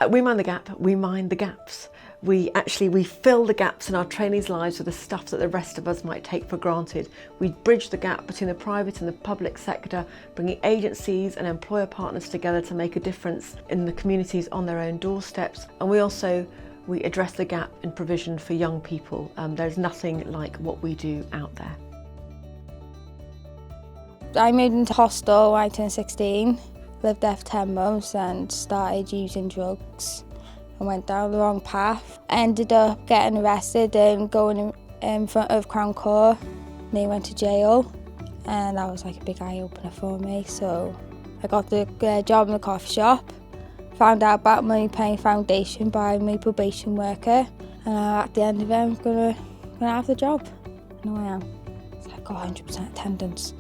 At WeMindTheGap, we mind the gaps. We fill the gaps in our trainees' lives with the stuff that the rest of us might take for granted. We bridge the gap between the private and the public sector, bringing agencies and employer partners together to make a difference in the communities on their own doorsteps. And we address the gap in provision for young people. There's nothing like what we do out there. I moved into hostel when I turned 16, lived there for 10 months and started using drugs. I went down the wrong path, ended up getting arrested and going in front of Crown Court. They went to jail and that was like a big eye-opener for me. So I got the job in the coffee shop, found out about money paying foundation by my probation worker, and at the end of it I'm gonna have the job. I know I am. It's like 100% attendance.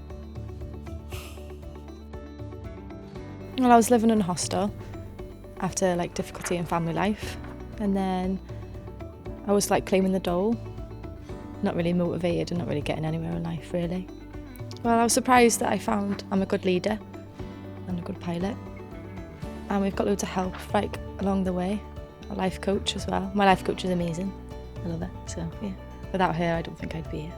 Well, I was living in a hostel after difficulty in family life, and then I was claiming the dole, not really motivated and not really getting anywhere in life really. Well, I was surprised that I found I'm a good leader and a good pilot, and we've got loads of help along the way. A life coach as well. My life coach is amazing, I love her, so yeah. Without her I don't think I'd be here.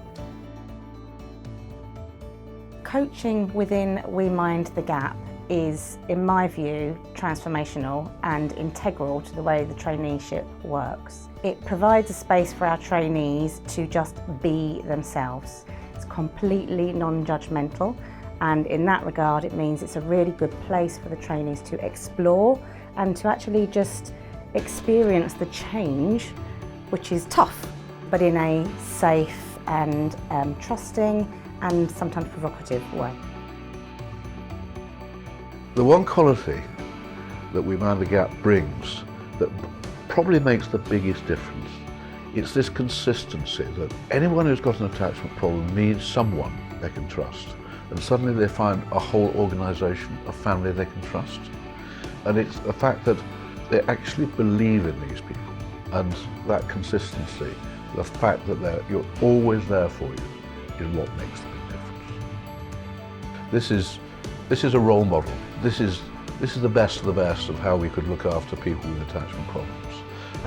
Coaching within WeMindTheGap is, in my view, transformational and integral to the way the traineeship works. It provides a space for our trainees to just be themselves. It's completely non-judgmental, and in that regard it means it's a really good place for the trainees to explore and to actually just experience the change, which is tough, but in a safe and trusting and sometimes provocative way. The one quality that WeMindTheGap brings that probably makes the biggest difference, it's this consistency that anyone who's got an attachment problem needs someone they can trust, and suddenly they find a whole organisation, a family they can trust. And it's the fact that they actually believe in these people, and that consistency, the fact that you're always there for you, is what makes the big difference. This is a role model. This is the best of the best of how we could look after people with attachment problems,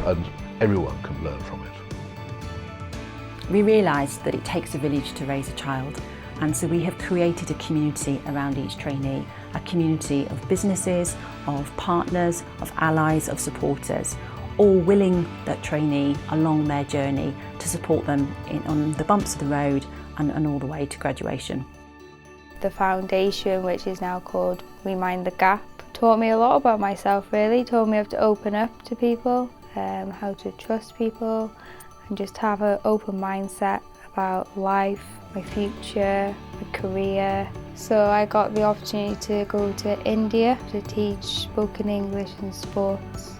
and everyone can learn from it. We realised that it takes a village to raise a child, and so we have created a community around each trainee, a community of businesses, of partners, of allies, of supporters, all willing that trainee along their journey to support them on the bumps of the road and all the way to graduation. The foundation, which is now called WeMindTheGap, taught me a lot about myself really, taught me how to open up to people, how to trust people and just have an open mindset about life, my future, my career. So I got the opportunity to go to India to teach spoken English and sports.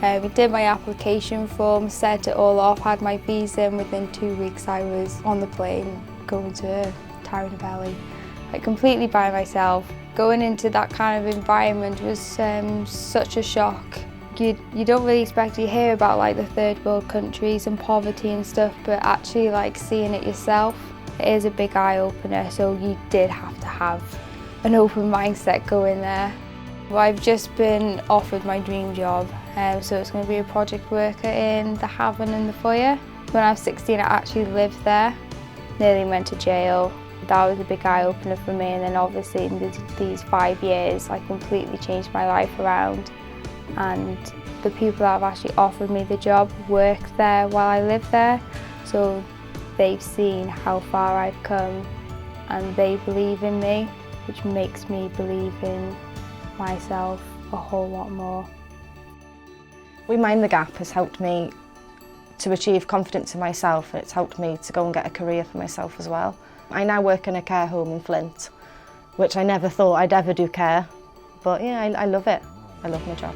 We did my application form, sent it all off, had my visa, and within 2 weeks I was on the plane going to Valley. Completely by myself. Going into that kind of environment was such a shock. You don't really expect to hear about the third world countries and poverty and stuff, but actually seeing it yourself, it is a big eye-opener, so you did have to have an open mindset going there. Well, I've just been offered my dream job, so it's going to be a project worker in the Haven and the Foyer. When I was 16 I actually lived there, nearly went to jail. That was a big eye-opener for me, and then obviously in these 5 years I completely changed my life around, and the people that have actually offered me the job worked there while I lived there, so they've seen how far I've come and they believe in me, which makes me believe in myself a whole lot more. WeMindTheGap has helped me to achieve confidence in myself, and it's helped me to go and get a career for myself as well. I now work in a care home in Flint, which I never thought I'd ever do care, but yeah, I love it. I love my job.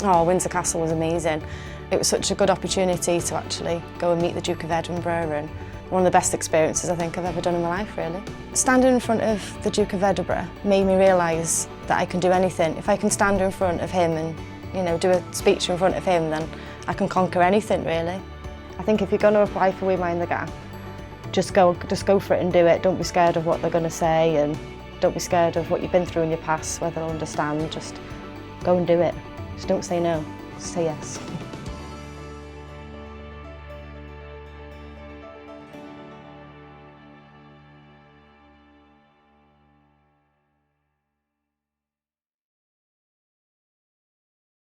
Oh, Windsor Castle was amazing. It was such a good opportunity to actually go and meet the Duke of Edinburgh, and one of the best experiences I think I've ever done in my life, really. Standing in front of the Duke of Edinburgh made me realise that I can do anything. If I can stand in front of him and do a speech in front of him, then I can conquer anything, really. I think if you're going to apply for WeMindTheGap, just go for it and do it. Don't be scared of what they're going to say, and don't be scared of what you've been through in your past, whether they'll understand. Just go and do it. Just don't say no. say yes.